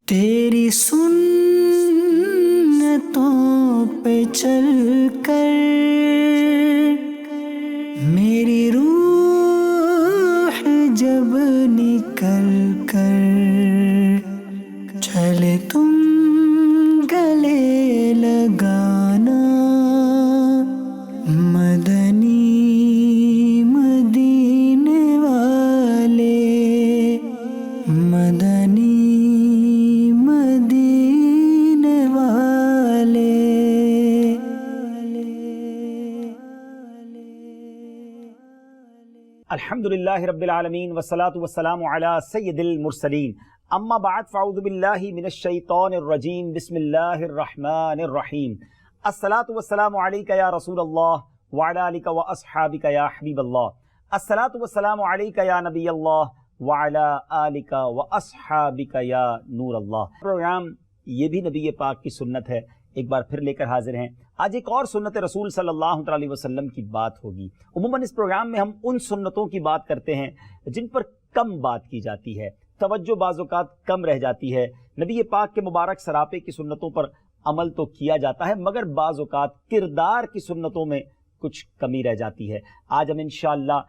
تیری سنتوں پہ چل کر میری روح جب نکل کر چلے تم گلے لگانا مدنی مدینے والے مدنی مدینے والے. الحمدللہ رب العالمین والصلاة والسلام علی سید المرسلین اما بعد فاعوذ باللہ من الشیطان الرجیم بسم اللہ الرحمن الرحیم. الصلاة والسلام علیکہ یا رسول اللہ وعلی آلک واصحابک یا حبیب اللہ. الصلاة والسلام علیکہ یا نبی اللہ وعلی آلک واصحابک یا نور اللہ. پروگرام یہ بھی نبی پاک کی سنت ہے، ایک بار پھر لے کر حاضر ہیں. آج ایک اور سنت رسول صلی اللہ علیہ وسلم کی بات ہوگی. عموماً اس پروگرام میں ہم ان سنتوں کی بات کرتے ہیں جن پر کم بات کی جاتی ہے، توجہ بعض اوقات کم رہ جاتی ہے. نبی پاک کے مبارک سراپے کی سنتوں پر عمل تو کیا جاتا ہے مگر بعض اوقات کردار کی سنتوں میں کچھ کمی رہ جاتی ہے. آج ہم انشاءاللہ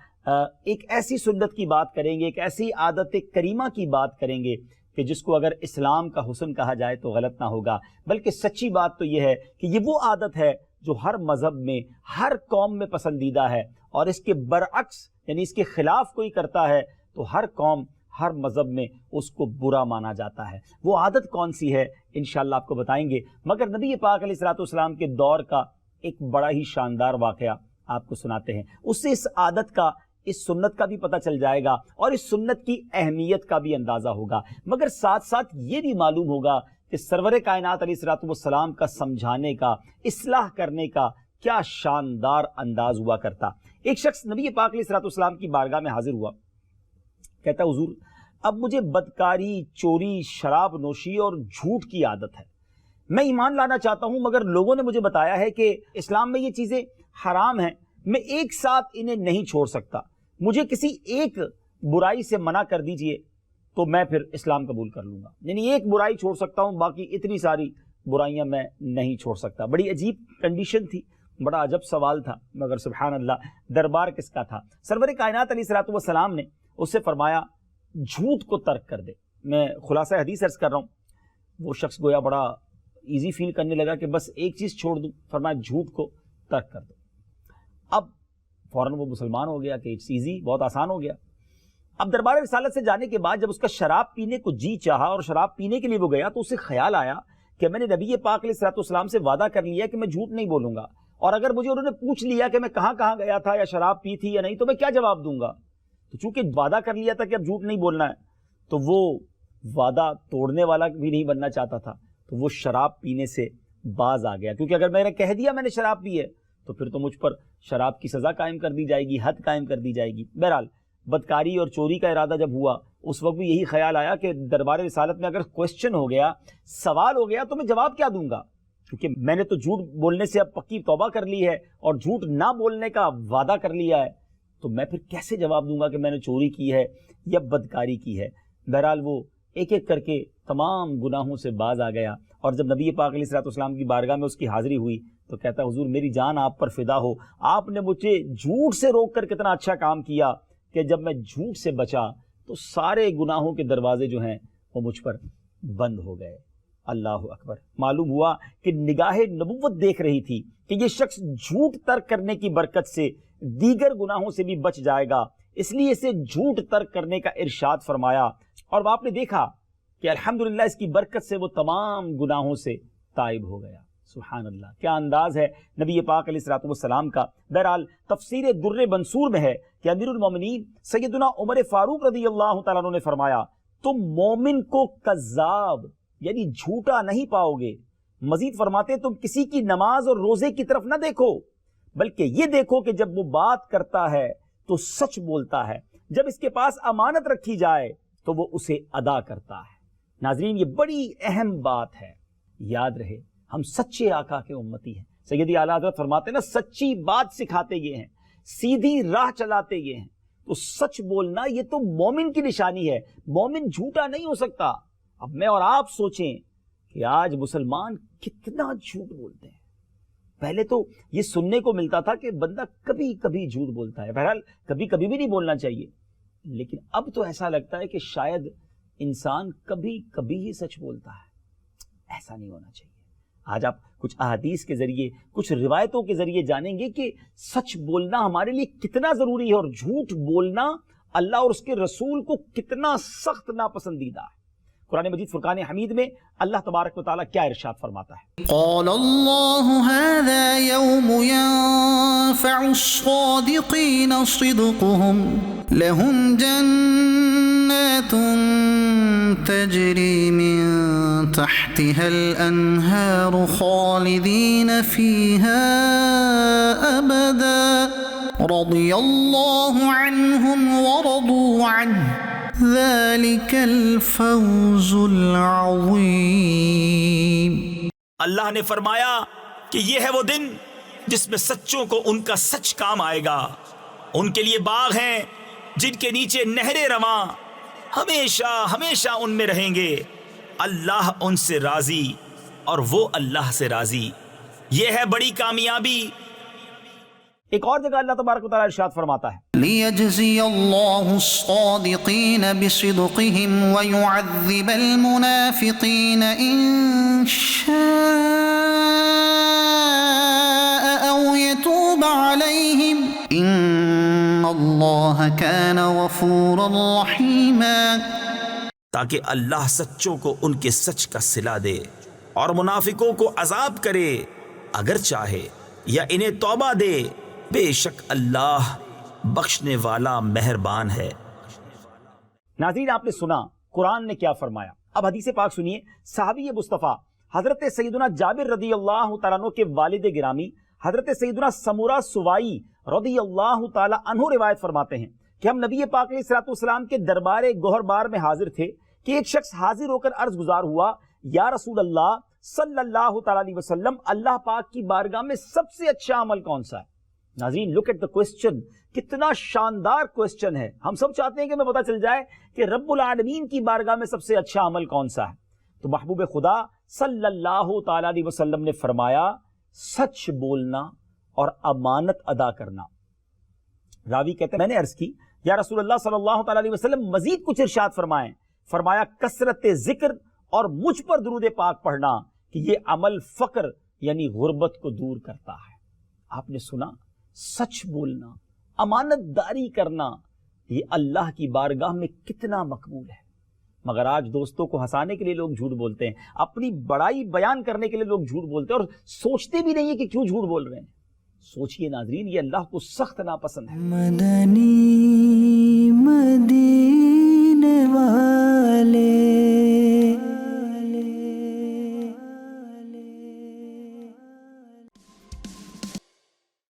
ایک ایسی سنت کی بات کریں گے، ایک ایسی عادت کریمہ کی بات کریں گے کہ جس کو اگر اسلام کا حسن کہا جائے تو غلط نہ ہوگا، بلکہ سچی بات تو یہ ہے کہ یہ وہ عادت ہے جو ہر مذہب میں ہر قوم میں پسندیدہ ہے، اور اس کے برعکس یعنی اس کے خلاف کوئی کرتا ہے تو ہر قوم ہر مذہب میں اس کو برا مانا جاتا ہے. وہ عادت کون سی ہے انشاءاللہ آپ کو بتائیں گے، مگر نبی پاک علیہ السلام کے دور کا ایک بڑا ہی شاندار واقعہ آپ کو سناتے ہیں. اس سے اس عادت کا، اس سنت کا بھی پتہ چل جائے گا اور اس سنت کی اہمیت کا بھی اندازہ ہوگا، مگر ساتھ ساتھ یہ بھی معلوم ہوگا کہ سرور کائنات علیہ السلام کا سمجھانے کا، اصلاح کرنے کا کیا شاندار انداز ہوا کرتا. ایک شخص نبی پاک علیہ السلام کی بارگاہ میں حاضر ہوا، کہتا حضور اب مجھے بدکاری، چوری، شراب نوشی اور جھوٹ کی عادت ہے. میں ایمان لانا چاہتا ہوں مگر لوگوں نے مجھے بتایا ہے کہ اسلام میں یہ چیزیں حرام ہیں، میں ایک ساتھ انہیں نہیں چھوڑ سکتا. مجھے کسی ایک برائی سے منع کر دیجئے تو میں پھر اسلام قبول کر لوں گا. یعنی ایک برائی چھوڑ سکتا ہوں، باقی اتنی ساری برائیاں میں نہیں چھوڑ سکتا. بڑی عجیب کنڈیشن تھی، بڑا عجب سوال تھا، مگر سبحان اللہ دربار کس کا تھا؟ سرور کائنات علیہ السلام نے اس سے فرمایا جھوٹ کو ترک کر دے. میں خلاصہ حدیث عرض کر رہا ہوں. وہ شخص گویا بڑا ایزی فیل کرنے لگا کہ بس ایک چیز چھوڑ دوں. فرمایا جھوٹ کو ترک کر دو. اب فوراً وہ مسلمان ہو گیا کہ اٹس ایزی، بہت آسان ہو گیا. اب دربار رسالت سے جانے کے بعد جب اس کا شراب پینے کو جی چاہا اور شراب پینے کے لیے وہ گیا تو اسے خیال آیا کہ میں نے نبی پاک علیہ السلام سے وعدہ کر لیا کہ میں جھوٹ نہیں بولوں گا، اور اگر مجھے انہوں نے پوچھ لیا کہ میں کہاں کہاں گیا تھا یا شراب پی تھی یا نہیں تو میں کیا جواب دوں گا. تو چونکہ وعدہ کر لیا تھا کہ اب جھوٹ نہیں بولنا ہے تو وہ وعدہ توڑنے والا بھی نہیں بننا چاہتا تھا، تو وہ شراب پینے سے باز آ گیا، کیونکہ اگر میں نے کہہ دیا میں نے شراب پی ہے تو پھر تو مجھ پر شراب کی سزا قائم کر دی جائے گی، حد قائم کر دی جائے گی. بہرحال بدکاری اور چوری کا ارادہ جب ہوا اس وقت بھی یہی خیال آیا کہ دربار رسالت میں اگر کوسچن ہو گیا، سوال ہو گیا تو میں جواب کیا دوں گا، کیونکہ میں نے تو جھوٹ بولنے سے اب پکی توبہ کر لی ہے اور جھوٹ نہ بولنے کا وعدہ کر لیا ہے، تو میں پھر کیسے جواب دوں گا کہ میں نے چوری کی ہے یا بدکاری کی ہے. بہرحال وہ ایک ایک کر کے تمام گناہوں سے باز آ گیا، اور جب نبی پاک علیہ السلام کی بارگاہ میں اس کی حاضری ہوئی تو کہتا حضور میری جان آپ پر فدا ہو، آپ نے مجھے جھوٹ سے روک کر کتنا اچھا کام کیا کہ جب میں جھوٹ سے بچا تو سارے گناہوں کے دروازے جو ہیں وہ مجھ پر بند ہو گئے. اللہ اکبر. معلوم ہوا کہ نگاہ نبوت دیکھ رہی تھی کہ یہ شخص جھوٹ ترک کرنے کی برکت سے دیگر گناہوں سے بھی بچ جائے گا، اس لیے اسے جھوٹ ترک کرنے کا ارشاد فرمایا، اور آپ نے دیکھا کہ الحمدللہ اس کی برکت سے وہ تمام گناہوں سے تائب ہو گیا. سبحان اللہ، کیا انداز ہے نبی پاک علیہ السلام کا. بہرحال تفسیر در منصور میں ہے کہ امیر المومنین سیدنا عمر فاروق رضی اللہ تعالیٰ عنہ نے فرمایا تم مومن کو کذاب یعنی جھوٹا نہیں پاؤ گے. مزید فرماتے تم کسی کی نماز اور روزے کی طرف نہ دیکھو، بلکہ یہ دیکھو کہ جب وہ بات کرتا ہے تو سچ بولتا ہے، جب اس کے پاس امانت رکھی جائے تو وہ اسے ادا کرتا ہے. ناظرین یہ بڑی اہم بات ہے، یاد رہے ہم سچے آقا کے امتی ہیں. سیدی اعلیٰ حضرت فرماتے ہیں نا سچی بات سکھاتے یہ ہیں، سیدھی راہ چلاتے یہ ہیں. تو سچ بولنا یہ تو مومن کی نشانی ہے. مومن جھوٹا نہیں ہو سکتا. اب میں اور آپ سوچیں کہ آج مسلمان کتنا جھوٹ بولتے ہیں. پہلے تو یہ سننے کو ملتا تھا کہ بندہ کبھی کبھی جھوٹ بولتا ہے. بہرحال کبھی کبھی بھی نہیں بولنا چاہیے, لیکن اب تو ایسا لگتا ہے کہ شاید انسان کبھی کبھی ہی سچ بولتا ہے. ایسا نہیں ہونا چاہیے. آج آپ کچھ احادیث کے ذریعے, کچھ روایتوں کے ذریعے جانیں گے کہ سچ بولنا ہمارے لیے کتنا ضروری ہے اور جھوٹ بولنا اللہ اور اس کے رسول کو کتنا سخت ناپسندیدہ ہے. قرآن مجید فرقان حمید میں اللہ تبارک و تعالیٰ کیا ارشاد فرماتا ہے؟ قال اللہ هذا يوم ينفع الصادقین صدقهم لهم جنات تجری من تحتها الانہار خالدین فیها ابدا رضی اللہ عنہم ورضوا عنہ ذلك الفوز العظیم. اللہ نے فرمایا کہ یہ ہے وہ دن جس میں سچوں کو ان کا سچ کام آئے گا. ان کے لیے باغ ہیں جن کے نیچے نہریں رواں, ہمیشہ ہمیشہ ان میں رہیں گے. اللہ ان سے راضی اور وہ اللہ سے راضی. یہ ہے بڑی کامیابی. ایک اور جگہ اللہ تبارک و تعالیٰ ارشاد فرماتا ہے لِيَجْزِيَ اللَّهُ الصَّادِقِينَ بِصِدْقِهِمْ وَيُعَذِّبَ الْمُنَافِقِينَ إِن شَاءَ أَوْ يَتُوبَ عَلَيْهِمْ إِنَّ اللَّهَ كَانَ غَفُورًا رَحِيمًا. تاکہ اللہ سچوں کو ان کے سچ کا صلہ دے اور منافقوں کو عذاب کرے اگر چاہے, یا انہیں توبہ دے. بے شک اللہ بخشنے والا مہربان ہے. ناظرین, آپ نے سنا قرآن نے کیا فرمایا. اب حدیث پاک سنیے. صحابی مصطفیٰ حضرت سیدنا جابر رضی اللہ تعالیٰ عنہ کے والد گرامی حضرت سیدنا سمورہ سوائی رضی اللہ تعالیٰ عنہ روایت فرماتے ہیں کہ ہم نبی پاک علیہ الصلوۃ والسلام کے دربار گوہر بار میں حاضر تھے کہ ایک شخص حاضر ہو کر عرض گزار ہوا, یا رسول اللہ صلی اللہ تعالیٰ علیہ وسلم, اللہ پاک کی بارگاہ میں سب سے اچھا عمل کون سا ہے؟ ناظرین, لک ایٹ دا کوسچن. کتنا شاندار کوسچن ہے. ہم سب چاہتے ہیں کہ ہمیں پتہ چل جائے کہ رب العالمین کی بارگاہ میں سب سے اچھا عمل کون سا ہے. تو محبوب خدا صلی اللہ تعالیٰ علیہ وسلم نے فرمایا, سچ بولنا اور امانت ادا کرنا. راوی کہتے ہیں میں نے عرض کی, یا رسول اللہ صلی اللہ تعالیٰ علیہ وسلم مزید کچھ ارشاد فرمائیں. فرمایا کثرت ذکر اور مجھ پر درود پاک پڑھنا کہ یہ عمل فقر یعنی غربت کو دور کرتا ہے. آپ نے سنا, سچ بولنا, امانت داری کرنا, یہ اللہ کی بارگاہ میں کتنا مقبول ہے. مگر آج دوستوں کو ہنسانے کے لیے لوگ جھوٹ بولتے ہیں, اپنی بڑائی بیان کرنے کے لیے لوگ جھوٹ بولتے ہیں اور سوچتے بھی نہیں ہیں کہ کیوں جھوٹ بول رہے ہیں. سوچئے ناظرین, یہ اللہ کو سخت ناپسند ہے. مدنی مدینے والے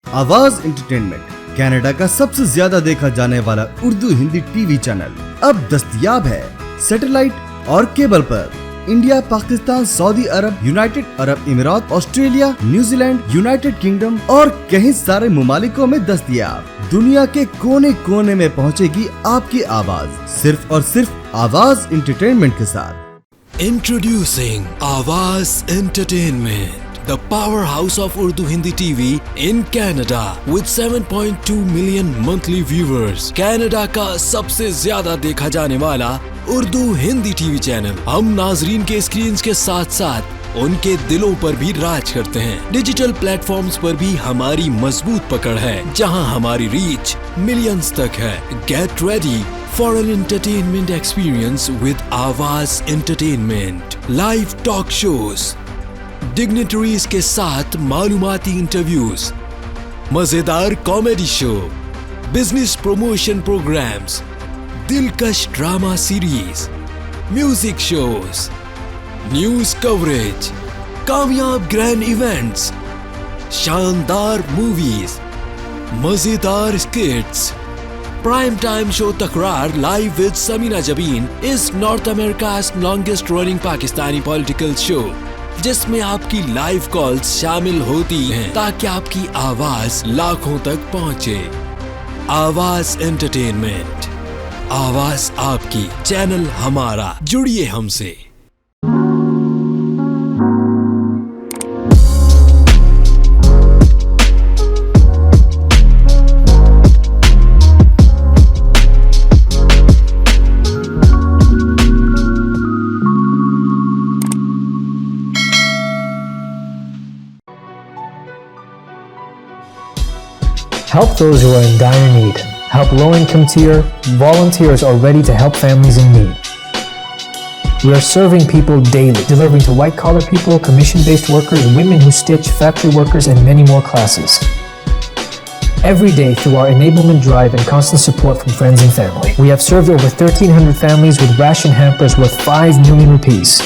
آواز انٹرٹینمنٹ کینیڈا کا سب سے زیادہ دیکھا جانے والا Urdu Hindi T V channel اب دستیاب ہے سیٹلائٹ اور کیبل پر. انڈیا, پاکستان, سعودی عرب, یونائٹڈ عرب امارات, Australia, New Zealand, United kingdom اور کئی سارے ممالکوں میں دستیاب. دنیا کے کونے کونے میں پہنچے گی آپ کی آواز, صرف اور صرف آواز انٹرٹینمنٹ کے ساتھ. Introducing Awaz Entertainment, the powerhouse of Urdu Hindi TV in Canada with 7.2 million monthly viewers. Canada کا سب سے زیادہ دیکھا جانے والا Urdu Hindi T V channel. ہم ناظرین کے اسکرینز کے ساتھ ساتھ ان کے دلوں پر بھی راج کرتے ہیں. ڈیجیٹل پلیٹ فارمز پر بھی ہماری مضبوط پکڑ ہے, جہاں ہماری ریچ ملینز تک ہے. Get ready for an entertainment experience with Awaz Entertainment. Live talk shows, dignitaries کے ساتھ معلوماتی انٹرویوز, مزیدار comedy show, business promotion programmes, دلکش drama series, music shows, news coverage, کامیاب گرینڈ ایونٹس, شاندار موویز, مزیدار skits. Prime time show Takrar live with Samina Jabin is North America's longest running Pakistani political show, جس میں آپ کی live calls شامل ہوتی ہیں تاکہ آپ کی آواز لاکھوں تک پہنچے. آواز انٹرٹینمنٹ, آواز آپ کی, چینل ہمارا. جڑیے ہم سے. Help those who are in dire need. Help low-income tier. Volunteers are ready to help families in need. We are serving people daily, delivering to white-collar people, commission-based workers, women who stitch, factory workers, and many more classes. Every day through our enablement drive and constant support from friends and family, we have served over 1,300 families with ration hampers worth 5 million rupees.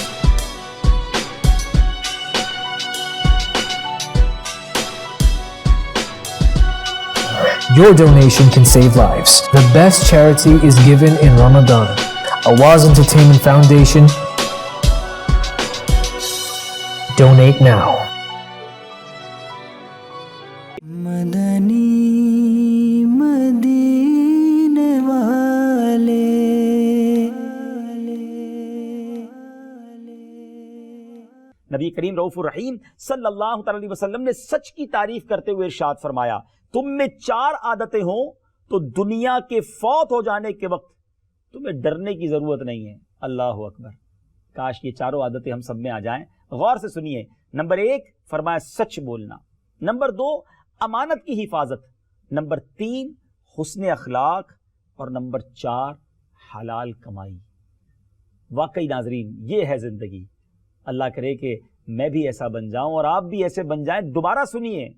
Your donation can save lives. The best charity is given in Ramadan. Awaz Entertainment Foundation. Donate now. مدنی مدینے والے نبی کریم رؤوف الرحیم صلی اللہ تعالی علیہ وسلم نے سچ کی تعریف کرتے ہوئے ارشاد فرمایا، تم میں 4 عادتیں ہوں تو دنیا کے فوت ہو جانے کے وقت تمہیں ڈرنے کی ضرورت نہیں ہے۔ اللہ اکبر، کاش یہ 4 عادتیں ہم سب میں آ جائیں۔ غور سے سنیے۔ نمبر 1 فرمایا سچ بولنا، نمبر 2 امانت کی حفاظت، نمبر 3 حسن اخلاق، اور نمبر 4 حلال کمائی۔ واقعی ناظرین یہ ہے زندگی۔ اللہ کرے کہ میں بھی ایسا بن جاؤں اور آپ بھی ایسے بن جائیں۔ دوبارہ سنیے،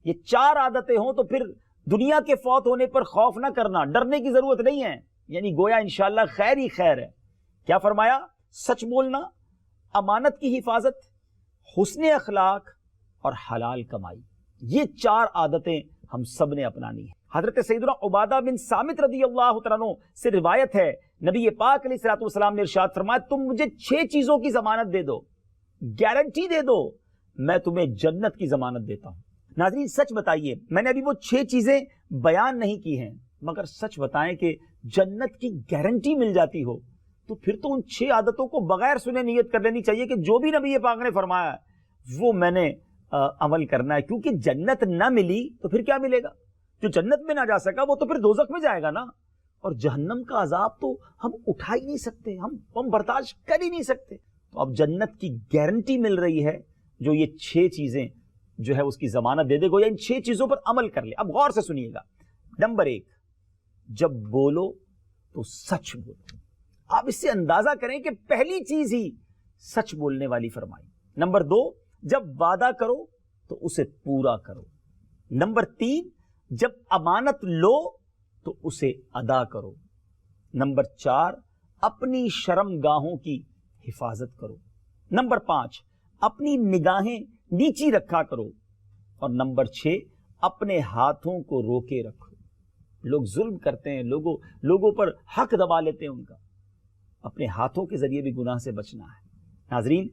یہ 4 عادتیں ہوں تو پھر دنیا کے فوت ہونے پر خوف نہ کرنا، ڈرنے کی ضرورت نہیں ہے، یعنی گویا انشاءاللہ خیر ہی خیر ہے۔ کیا فرمایا؟ سچ بولنا، امانت کی حفاظت، حسن اخلاق اور حلال کمائی۔ یہ 4 عادتیں ہم سب نے اپنانی ہیں۔ حضرت سیدنا عبادہ بن صامت رضی اللہ تعالیٰ عنہ سے روایت ہے، نبی پاک علیہ الصلوۃ والسلام نے ارشاد فرمایا، تم مجھے 6 چیزوں کی ضمانت دے دو، گارنٹی دے دو، میں تمہیں جنت کی ضمانت دیتا ہوں۔ ناظرین سچ بتائیے، میں نے ابھی وہ 6 چیزیں بیان نہیں کی ہیں، مگر سچ بتائیں کہ جنت کی گارنٹی مل جاتی ہو تو پھر تو ان 6 عادتوں کو بغیر سنے نیت کر لینی چاہیے کہ جو بھی نبی پاک نے فرمایا ہے وہ میں نے عمل کرنا ہے، کیونکہ جنت نہ ملی تو پھر کیا ملے گا؟ جو جنت میں نہ جا سکا وہ تو پھر دوزخ میں جائے گا نا، اور جہنم کا عذاب تو ہم اٹھا ہی نہیں سکتے، ہم برداشت کر ہی نہیں سکتے۔ تو اب جنت کی گارنٹی مل رہی ہے جو یہ 6 چیزیں جو ہے اس کی ضمانت دے دے گو، یا ان 6 چیزوں پر عمل کر لے۔ اب غور سے سنیے گا۔ نمبر 1، جب بولو تو سچ بولو۔ آپ اس سے اندازہ کریں کہ پہلی چیز ہی سچ بولنے والی فرمائی۔ نمبر 2، جب وعدہ کرو تو اسے پورا کرو۔ نمبر 3، جب امانت لو تو اسے ادا کرو۔ نمبر 4، اپنی شرم گاہوں کی حفاظت کرو۔ نمبر 5، اپنی نگاہیں نیچی رکھا کرو۔ اور نمبر 6، اپنے ہاتھوں کو روکے رکھو۔ لوگ ظلم کرتے ہیں، لوگوں پر حق دبا لیتے ہیں ان کا، اپنے ہاتھوں کے ذریعے بھی گناہ سے بچنا ہے۔ ناظرین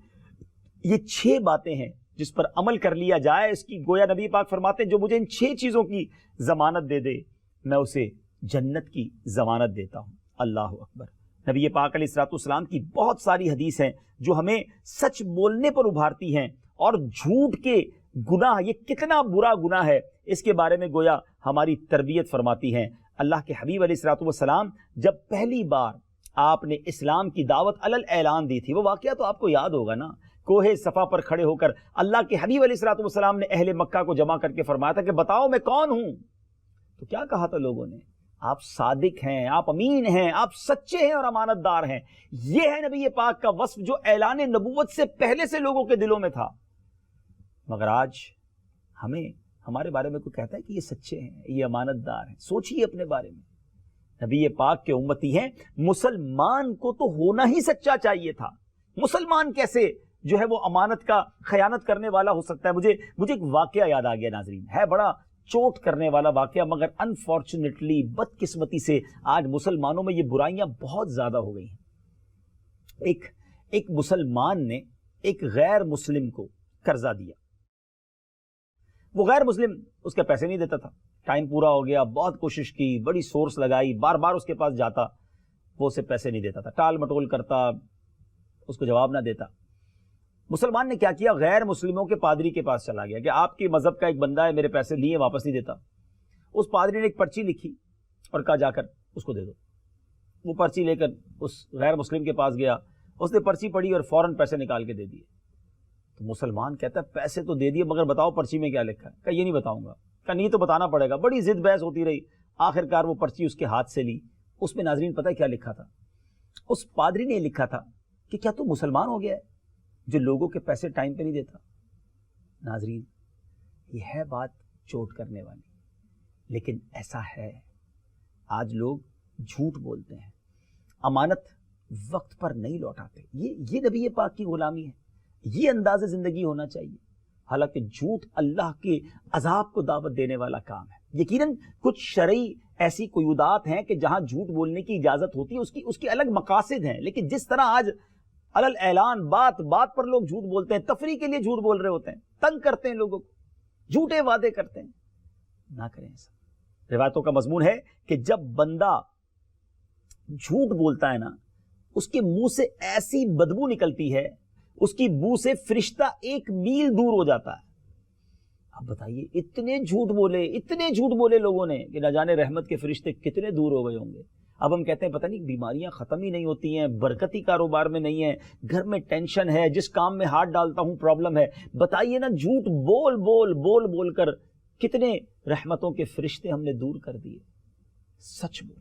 یہ 6 باتیں ہیں جس پر عمل کر لیا جائے، اس کی گویا نبی پاک فرماتے ہیں جو مجھے ان 6 چیزوں کی ضمانت دے دے میں اسے جنت کی ضمانت دیتا ہوں۔ اللہ اکبر۔ نبی پاک علیہ الصلوۃ والسلام کی بہت ساری حدیث ہیں جو ہمیں سچ بولنے پر ابھارتی ہیں، اور جھوٹ کے گناہ یہ کتنا برا گناہ ہے اس کے بارے میں گویا ہماری تربیت فرماتی ہیں۔ اللہ کے حبیب علیہ الصلوۃ والسلام جب پہلی بار آپ نے اسلام کی دعوت علل اعلان دی تھی، وہ واقعہ تو آپ کو یاد ہوگا نا، کوہ صفا پر کھڑے ہو کر اللہ کے حبیب علیہ الصلوۃ والسلام نے اہل مکہ کو جمع کر کے فرمایا تھا کہ بتاؤ میں کون ہوں؟ تو کیا کہا تھا لوگوں نے؟ آپ صادق ہیں، آپ امین ہیں، آپ سچے ہیں اور امانت دار ہیں۔ یہ ہے نبی پاک کا وصف جو اعلان نبوت سے پہلے سے لوگوں کے دلوں میں تھا۔ مگر آج ہمارے بارے میں کوئی کہتا ہے کہ یہ سچے ہیں، یہ امانت دار ہیں؟ سوچئے اپنے بارے میں۔ نبی پاک کے امتی ہیں، مسلمان کو تو ہونا ہی سچا چاہیے تھا۔ مسلمان کیسے جو ہے وہ امانت کا خیانت کرنے والا ہو سکتا ہے؟ مجھے ایک واقعہ یاد آ گیا ناظرین، ہے بڑا چوٹ کرنے والا واقعہ، مگر انفارچونیٹلی بدقسمتی سے آج مسلمانوں میں یہ برائیاں بہت زیادہ ہو گئی ہیں۔ ایک مسلمان نے ایک غیر مسلم کو قرضہ دیا، وہ غیر مسلم اس کے پیسے نہیں دیتا تھا، ٹائم پورا ہو گیا، بہت کوشش کی، بڑی سورس لگائی، بار بار اس کے پاس جاتا، وہ اسے پیسے نہیں دیتا تھا، ٹال مٹول کرتا، اس کو جواب نہ دیتا۔ مسلمان نے کیا کیا؟ غیر مسلموں کے پادری کے پاس چلا گیا کہ آپ کے مذہب کا ایک بندہ ہے، میرے پیسے لیے واپس نہیں دیتا۔ اس پادری نے ایک پرچی لکھی اور کہا جا کر اس کو دے دو۔ وہ پرچی لے کر اس غیر مسلم کے پاس گیا، اس نے پرچی پڑھی اور فوراً پیسے نکال کے دے دیے۔ تو مسلمان کہتا ہے پیسے تو دے دیے، مگر بتاؤ پرچی میں کیا لکھا ہے؟ کہا یہ نہیں بتاؤں گا۔ کہ نہیں تو بتانا پڑے گا. بڑی ضد بحث ہوتی رہی, آخر کار وہ پرچی اس کے ہاتھ سے لی. اس میں ناظرین پتہ کیا لکھا تھا؟ اس پادری نے لکھا تھا کہ کیا تو مسلمان ہو گیا ہے جو لوگوں کے پیسے ٹائم پہ نہیں دیتا. ناظرین یہ ہے بات چوٹ کرنے والی, لیکن ایسا ہے. آج لوگ جھوٹ بولتے ہیں, امانت وقت پر نہیں لوٹاتے. یہ نبی پاک کی غلامی ہے, یہ انداز زندگی ہونا چاہیے. حالانکہ جھوٹ اللہ کے عذاب کو دعوت دینے والا کام ہے. یقیناً کچھ شرعی ایسی قیودات ہیں کہ جہاں جھوٹ بولنے کی اجازت ہوتی ہے, اس کی الگ مقاصد ہیں. لیکن جس طرح آج علل اعلان بات بات پر لوگ جھوٹ بولتے ہیں, تفریح کے لیے جھوٹ بول رہے ہوتے ہیں, تنگ کرتے ہیں لوگوں کو, جھوٹے وعدے کرتے ہیں, نہ کریں ایسا. روایتوں کا مضمون ہے کہ جب بندہ جھوٹ بولتا ہے نا, اس کے منہ سے ایسی بدبو نکلتی ہے, اس کی بو سے فرشتہ 1 میل دور ہو جاتا ہے. اب بتائیے اتنے جھوٹ بولے لوگوں نے کہ نہ جانے رحمت کے فرشتے کتنے دور ہو گئے ہوں گے. اب ہم کہتے ہیں پتہ نہیں بیماریاں ختم ہی نہیں ہوتی ہیں, برکتی کاروبار میں نہیں ہے, گھر میں ٹینشن ہے, جس کام میں ہاتھ ڈالتا ہوں پرابلم ہے. بتائیے نا جھوٹ بول کر کتنے رحمتوں کے فرشتے ہم نے دور کر دیے. سچ بول,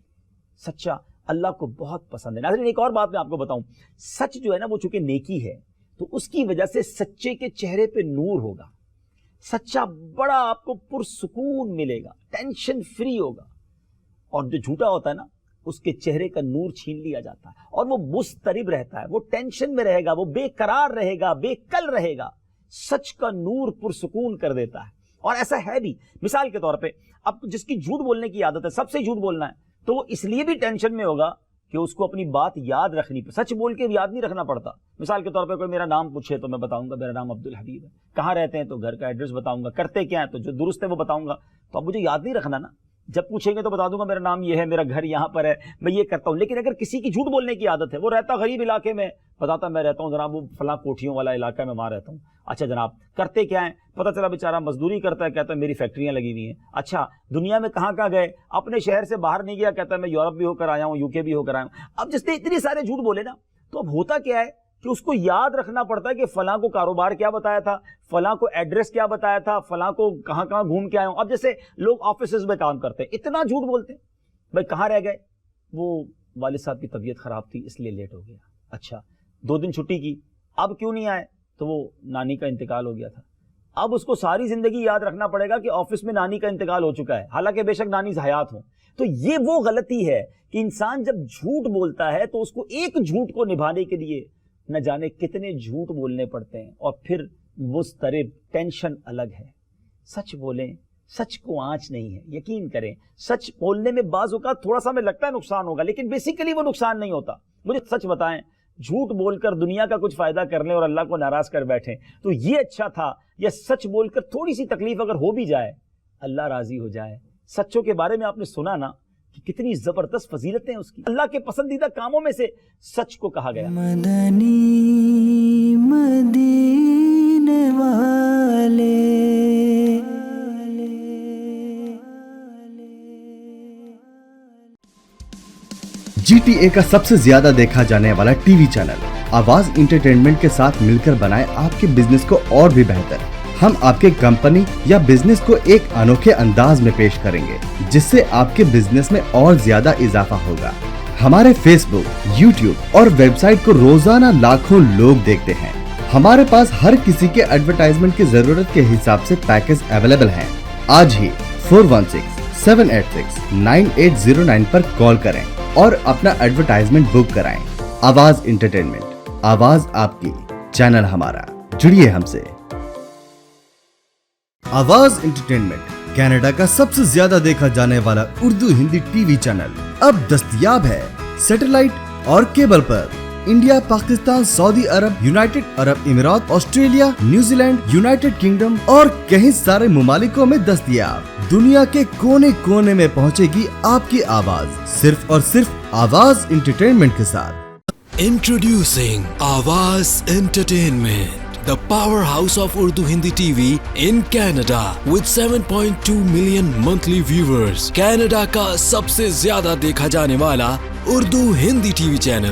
سچا اللہ کو بہت پسند ہے. ناظرین ایک اور بات میں آپ کو بتاؤں, سچ جو ہے نا وہ چونکہ نیکی ہے تو اس کی وجہ سے سچے کے چہرے پہ نور ہوگا. سچا بڑا آپ کو پرسکون ملے گا, ٹینشن فری ہوگا. اور جو جھوٹا ہوتا ہے نا اس کے چہرے کا نور چھین لیا جاتا ہے اور وہ مضطرب رہتا ہے, وہ ٹینشن میں رہے گا, وہ بے قرار رہے گا, بے کل رہے گا. سچ کا نور پرسکون کر دیتا ہے. اور ایسا ہے بھی. مثال کے طور پہ اب جس کی جھوٹ بولنے کی عادت ہے, سب سے جھوٹ بولنا ہے, تو وہ اس لیے بھی ٹینشن میں ہوگا کہ اس کو اپنی بات یاد رکھنی پڑے. سچ بول کے یاد نہیں رکھنا پڑتا. مثال کے طور پہ کوئی میرا نام پوچھے تو میں بتاؤں گا میرا نام عبدالحبیب ہے. کہاں رہتے ہیں تو گھر کا ایڈریس بتاؤں گا. کرتے کیا ہیں تو جو درست ہے وہ بتاؤں گا. تو اب مجھے یاد نہیں رکھنا نا, جب پوچھیں گے تو بتا دوں گا میرا نام یہ ہے, میرا گھر یہاں پر ہے, میں یہ کرتا ہوں. لیکن اگر کسی کی جھوٹ بولنے کی عادت ہے, وہ رہتا غریب علاقے میں, بتاتا میں رہتا ہوں جناب وہ فلاں کوٹھیوں والا علاقہ میں وہاں رہتا ہوں. اچھا جناب کرتے کیا ہیں, پتہ چلا بیچارہ مزدوری کرتا ہے, کہتا ہے میری فیکٹریاں لگی ہوئی ہیں. اچھا دنیا میں کہاں گئے, اپنے شہر سے باہر نہیں گیا, کہتا ہے میں یورپ بھی ہو کر آیا ہوں, UK بھی ہو کر آیا ہوں. اب جس نے اتنے سارے جھوٹ بولے نا, تو اب ہوتا کیا ہے کہ اس کو یاد رکھنا پڑتا ہے کہ فلاں کو کاروبار کیا بتایا تھا, فلاں کو ایڈریس کیا بتایا تھا, فلاں کو کہاں گھوم کے آیا ہوں. اب جیسے لوگ آفیسز میں کام کرتے ہیں, اتنا جھوٹ بولتے ہیں, بھائی کہاں رہ گئے, وہ والد صاحب کی طبیعت خراب تھی اس لیے لیٹ ہو گیا. اچھا 2 دن چھٹی کی, اب کیوں نہیں آئے, تو وہ نانی کا انتقال ہو گیا تھا. اب اس کو ساری زندگی یاد رکھنا پڑے گا کہ آفس میں نانی کا انتقال ہو چکا ہے, حالانکہ بے شک نانی حیات ہوں. تو یہ وہ غلطی ہے کہ انسان جب جھوٹ بولتا ہے تو اس کو ایک جھوٹ کو نبھانے کے لیے نہ جانے کتنے جھوٹ بولنے پڑتے ہیں, اور پھر مضطرب ٹینشن الگ ہے. سچ بولیں, سچ کو آنچ نہیں ہے. یقین کریں سچ بولنے میں بعض اوقات تھوڑا سا میں لگتا ہے نقصان ہوگا, لیکن بیسیکلی وہ نقصان نہیں ہوتا. مجھے سچ بتائیں, جھوٹ بول کر دنیا کا کچھ فائدہ کر لیں اور اللہ کو ناراض کر بیٹھیں تو یہ اچھا تھا, یا سچ بول کر تھوڑی سی تکلیف اگر ہو بھی جائے اللہ راضی ہو جائے. سچوں کے بارے میں آپ نے سنا نا کہ کتنی زبردست فضیلتیں اس کی. اللہ کے پسندیدہ کاموں میں سے سچ کو کہا گیا. مدنی مدینے والے GTA کا سب سے زیادہ دیکھا جانے والا ٹی وی چینل آواز انٹرٹینمنٹ کے ساتھ مل کر بنائے آپ کے بزنس کو اور بھی بہتر. ہم آپ کے کمپنی یا بزنس کو ایک انوکھے انداز میں پیش کریں گے جس سے آپ کے بزنس میں اور زیادہ اضافہ ہوگا. ہمارے فیس بک, یوٹیوب اور ویب سائٹ کو روزانہ لاکھوں لوگ دیکھتے ہیں. ہمارے پاس ہر کسی کے ایڈورٹائزمنٹ کی ضرورت کے حساب سے پیکج اویلیبل ہیں. آج ہی 4167869809 پر کال کریں اور اپنا ایڈورٹائزمنٹ بک کرائیں. آواز انٹرٹینمنٹ, آواز آپ کی, چینل ہمارا. جڑیے ہم سے. آواز انٹرٹینمنٹ کینیڈا کا سب سے زیادہ دیکھا جانے والا Urdu Hindi T V channel اب دستیاب ہے سیٹلائٹ اور کیبل پر. انڈیا, پاکستان, سعودی عرب, یونائٹڈ عرب امارات, Australia, New Zealand, United kingdom اور کئی سارے ممالکوں میں دستیاب. دنیا کے کونے کونے میں پہنچے گی آپ کی آواز, صرف اور صرف آواز انٹرٹینمنٹ کے ساتھ. Introducing Awaaz Entertainment, the powerhouse of Urdu Hindi TV in Canada with 7.2 million monthly viewers. Canada کا سب سے زیادہ دیکھا جانے والا Urdu Hindi T V channel.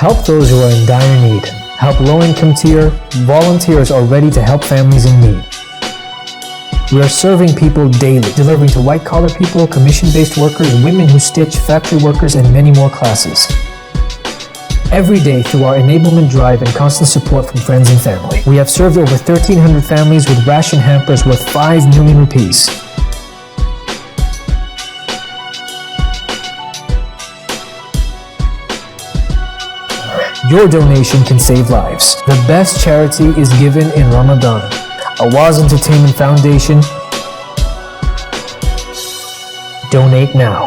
Help those who are in dire need. Help low-income tier. Volunteers are ready to help families in need. We are serving people daily, delivering to white-collar people, commission-based workers, women who stitch, factory workers, and many more classes. Every day through our enablement drive and constant support from friends and family, we have served over 1,300 families with ration hampers worth 5 million rupees. Your donation can save lives. The best charity is given in Ramadan. Awaz Entertainment Foundation. Donate now.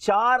4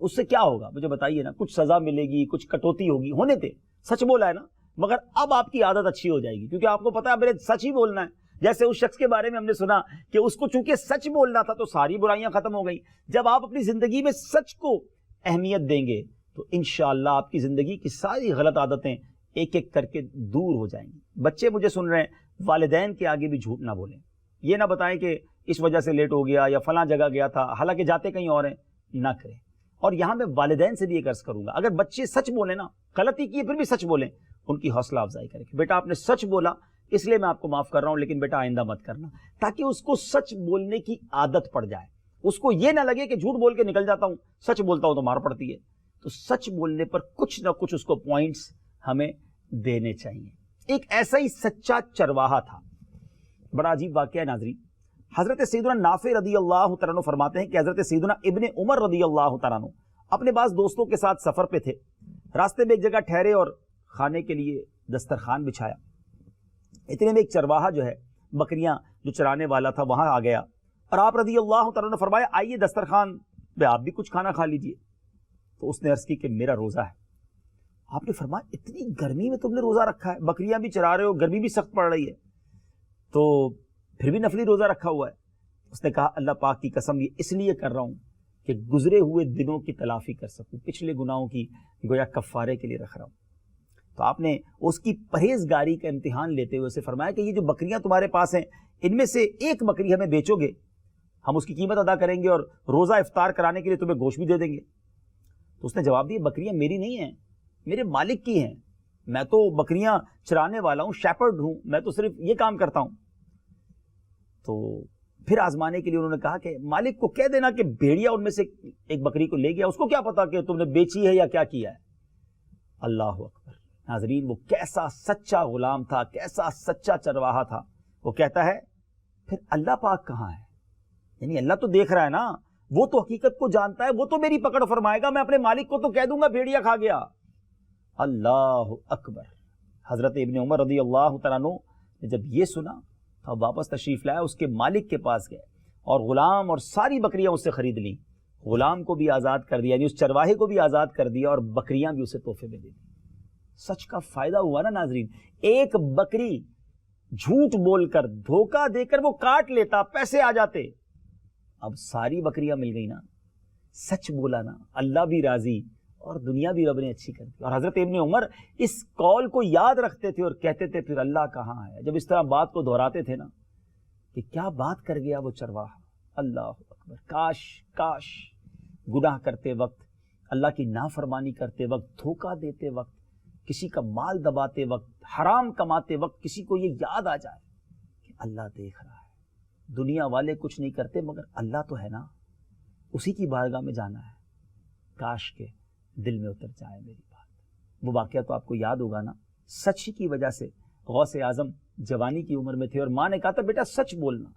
اس سے کیا ہوگا مجھے بتائیے نا, کچھ سزا ملے گی, کچھ کٹوتی ہوگی, ہونے تھے, سچ بولا ہے نا, مگر اب آپ کی عادت اچھی ہو جائے گی کیونکہ آپ کو پتا ہے میرے سچ ہی بولنا ہے. جیسے اس شخص کے بارے میں ہم نے سنا کہ اس کو چونکہ سچ بولنا تھا تو ساری برائیاں ختم ہو گئی. جب آپ اپنی زندگی میں سچ کو اہمیت دیں گے تو انشاءاللہ آپ کی زندگی کی ساری غلط عادتیں ایک ایک کر کے دور ہو جائیں گی. بچے مجھے سن رہے ہیں, والدین کے آگے بھی جھوٹ نہ بولیں, یہ نہ بتائیں کہ اس وجہ سے لیٹ ہو گیا یا فلاں جگہ گیا تھا, حالانکہ جاتے کہیں اور ہیں, نہ کریں. اور یہاں میں والدین سے بھی ایک عرض کروں گا, اگر بچے سچ بولیں نا, غلطی کی پھر بھی سچ بولیں, ان کی حوصلہ افزائی کریں کہ بیٹا آپ نے سچ بولا اس لیے میں آپ کو معاف کر رہا ہوں, لیکن بیٹا آئندہ مت کرنا, تاکہ اس کو سچ بولنے کی عادت پڑ جائے. اس کو یہ نہ لگے کہ جھوٹ بول کے نکل جاتا ہوں, سچ بولتا ہوں تو مار پڑتی ہے. تو سچ بولنے پر کچھ نہ کچھ اس کو پوائنٹس ہمیں دینے چاہیے. ایک ایسا ہی سچا چرواہا تھا, بڑا عجیب واقعہ ہے ناظرین. حضرت سیدنا نافع رضی اللہ تعالیٰ عنہ فرماتے ہیں کہ حضرت سیدنا ابن عمر رضی اللہ تعالیٰ عنہ اپنے بعض دوستوں کے ساتھ سفر پہ تھے. راستے میں ایک جگہ ٹھہرے اور کھانے کے لیے دسترخوان بچھایا. اتنے میں ایک چرواہا جو ہے, بکریاں جو چرانے والا تھا, وہاں آ گیا اور آپ رضی اللہ تعالیٰ نے فرمایا آئیے دسترخوان پہ آپ بھی کچھ کھانا کھا لیجئے. تو اس نے عرض کی کہ میرا روزہ ہے. آپ نے فرمایا اتنی گرمی میں تم نے روزہ رکھا ہے, بکریاں بھی چرا رہے ہو, گرمی بھی سخت پڑ رہی ہے, تو پھر بھی نفلی روزہ رکھا ہوا ہے؟ اس نے کہا اللہ پاک کی قسم یہ اس لیے کر رہا ہوں کہ گزرے ہوئے دنوں کی تلافی کر سکوں, پچھلے گناہوں کی گویا کفارے کے لیے رکھ رہا ہوں. تو آپ نے اس کی پرہیزگاری کا امتحان لیتے ہوئے اسے فرمایا کہ یہ جو بکریاں تمہارے پاس ہیں ان میں سے ایک بکری ہمیں بیچو گے, ہم اس کی قیمت ادا کریں گے اور روزہ افطار کرانے کے لیے تمہیں گوشت بھی دے دیں گے. تو اس نے جواب دیا بکریاں میری نہیں ہیں, میرے مالک کی ہیں, میں تو بکریاں چرانے والا ہوں, شیپرڈ ہوں, میں تو صرف یہ کام کرتا ہوں. تو پھر آزمانے کے لیے انہوں نے کہا کہ مالک کو کہہ دینا کہ بھیڑیا ان میں سے ایک بکری کو لے گیا, اس کو کیا پتا کہ تم نے بیچی ہے یا کیا کیا ہے. اللہ اکبر. ناظرین وہ کیسا سچا غلام تھا, کیسا سچا چرواہا تھا. وہ کہتا ہے پھر اللہ پاک کہاں ہے, یعنی اللہ تو دیکھ رہا ہے نا, وہ تو حقیقت کو جانتا ہے, وہ تو میری پکڑ فرمائے گا, میں اپنے مالک کو تو کہہ دوں گا بھیڑیا کھا گیا. اللہ اکبر. حضرت ابن عمر رضی اللہ تعالیٰ عنہ نے جب یہ سنا تو واپس تشریف لایا, اس کے مالک کے پاس گئے اور غلام اور ساری بکریاں اس سے خرید لیں. غلام کو بھی آزاد کر دیا, یعنی اس چرواہے کو بھی آزاد کر دیا اور بکریاں بھی اسے تحفے میں دے دی. سچ کا فائدہ ہوا نا ناظرین. ایک بکری جھوٹ بول کر دھوکہ دے کر وہ کاٹ لیتا, پیسے آ جاتے. اب ساری بکریاں مل گئی نا, سچ بولا نا, اللہ بھی راضی اور دنیا بھی رب نے اچھی کر دی. اور حضرت ابن عمر اس قول کو یاد رکھتے تھے اور کہتے تھے پھر اللہ کہاں ہے. جب اس طرح بات کو دہراتے تھے نا کہ کیا بات کر گیا وہ چرواہا. اللہ اکبر. کاش کاش گناہ کرتے وقت, اللہ کی نافرمانی کرتے وقت, دھوکہ دیتے وقت, کسی کا مال دباتے وقت, حرام کماتے وقت کسی کو یہ یاد آ جائے کہ اللہ دیکھ رہا ہے. دنیا والے کچھ نہیں کرتے مگر اللہ تو ہے نا, اسی کی بارگاہ میں جانا ہے. کاش کے دل میں اتر جائے میری بات. وہ واقعہ تو آپ کو یاد ہوگا نا, سچ ہی کی وجہ سے غوث اعظم جوانی کی عمر میں تھے اور ماں نے کہا تھا بیٹا سچ بولنا.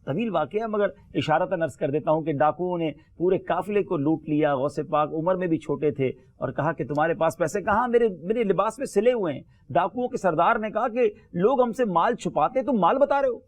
طویل واقعہ مگر اشارتاً عرض کر دیتا ہوں کہ ڈاکوؤں نے پورے قافلے کو لوٹ لیا. غوث پاک عمر میں بھی چھوٹے تھے اور کہا کہ تمہارے پاس پیسے کہاں, میرے لباس میں سلے ہوئے ہیں. ڈاکوؤں کے سردار نے کہا کہ لوگ ہم سے مال چھپاتے, تم مال بتا رہے ہو.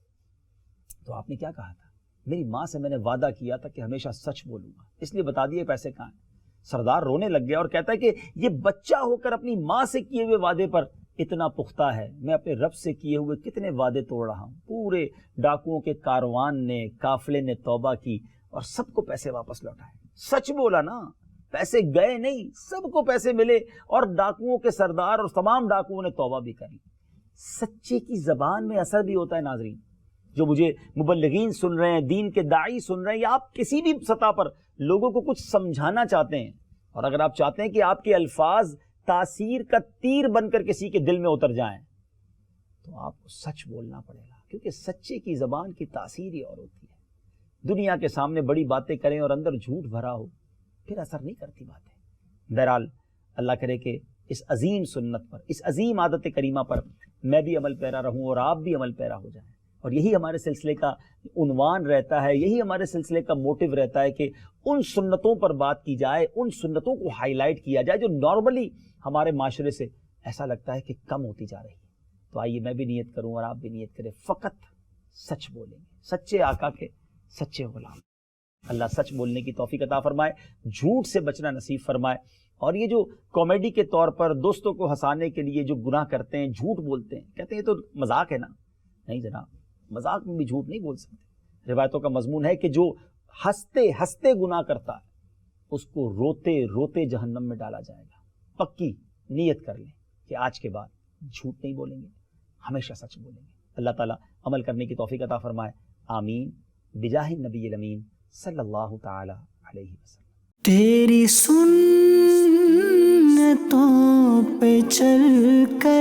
تو آپ نے کیا کہا تھا, میری ماں سے میں نے وعدہ کیا تھا کہ ہمیشہ سچ بولوں گا, اس لیے بتا دیے پیسے کہاں ہیں. سردار رونے لگ گیا اور کہتا ہے کہ یہ بچہ ہو کر اپنی ماں سے کیے ہوئے وعدے پر اتنا پختہ ہے, میں اپنے رب سے کیے ہوئے کتنے وعدے توڑ رہا ہوں. پورے ڈاکوؤں کے کاروان نے, قافلے نے توبہ کی اور سب کو پیسے واپس لوٹائے. سچ بولا نا, پیسے گئے نہیں, سب کو پیسے ملے اور ڈاکوؤں کے سردار اور تمام ڈاکوؤں نے توبہ بھی کری. سچے کی زبان میں اثر بھی ہوتا ہے ناظرین. جو مجھے مبلغین سن رہے ہیں, دین کے داعی سن رہے ہیں, یا آپ کسی بھی سطح پر لوگوں کو کچھ سمجھانا چاہتے ہیں, اور اگر آپ چاہتے ہیں کہ آپ کے الفاظ تاثیر کا تیر بن کر کسی کے دل میں اتر جائیں, تو آپ کو سچ بولنا پڑے گا, کیونکہ سچے کی زبان کی تاثیر ہی اور ہوتی ہے. دنیا کے سامنے بڑی باتیں کریں اور اندر جھوٹ بھرا ہو, پھر اثر نہیں کرتی باتیں. بہرحال اللہ کرے کہ اس عظیم سنت پر, اس عظیم عادت کریمہ پر میں بھی عمل پیرا رہوں اور آپ بھی عمل پیرا ہو جائیں. اور یہی ہمارے سلسلے کا عنوان رہتا ہے, یہی ہمارے سلسلے کا موٹیو رہتا ہے کہ ان سنتوں پر بات کی جائے, ان سنتوں کو ہائی لائٹ کیا جائے جو نارملی ہمارے معاشرے سے ایسا لگتا ہے کہ کم ہوتی جا رہی ہے. تو آئیے میں بھی نیت کروں اور آپ بھی نیت کریں, فقط سچ بولیں گے, سچے آقا کے سچے غلام. اللہ سچ بولنے کی توفیق عطا فرمائے، جھوٹ سے بچنا نصیب فرمائے. اور یہ جو کامیڈی کے طور پر دوستوں کو ہنسانے کے لیے جو گناہ کرتے ہیں، جھوٹ بولتے ہیں، کہتے ہیں یہ تو مذاق ہے نا. نہیں جناب، مذاق میں بھی جھوٹ نہیں بول سکتے. روایتوں کا مضمون ہے کہ جو ہنستے ہنستے گناہ کرتا ہے اس کو روتے روتے جہنم میں ڈالا جائے گا. پکی نیت کر لیں کہ آج کے بعد جھوٹ نہیں بولیں گے، ہمیشہ سچ بولیں گے. اللہ تعالیٰ عمل کرنے کی توفیق عطا فرمائے. آمین بجاہ النبی الامین صلی اللہ تعالی علیہ وسلم. تیری سنتوں پہ چل کر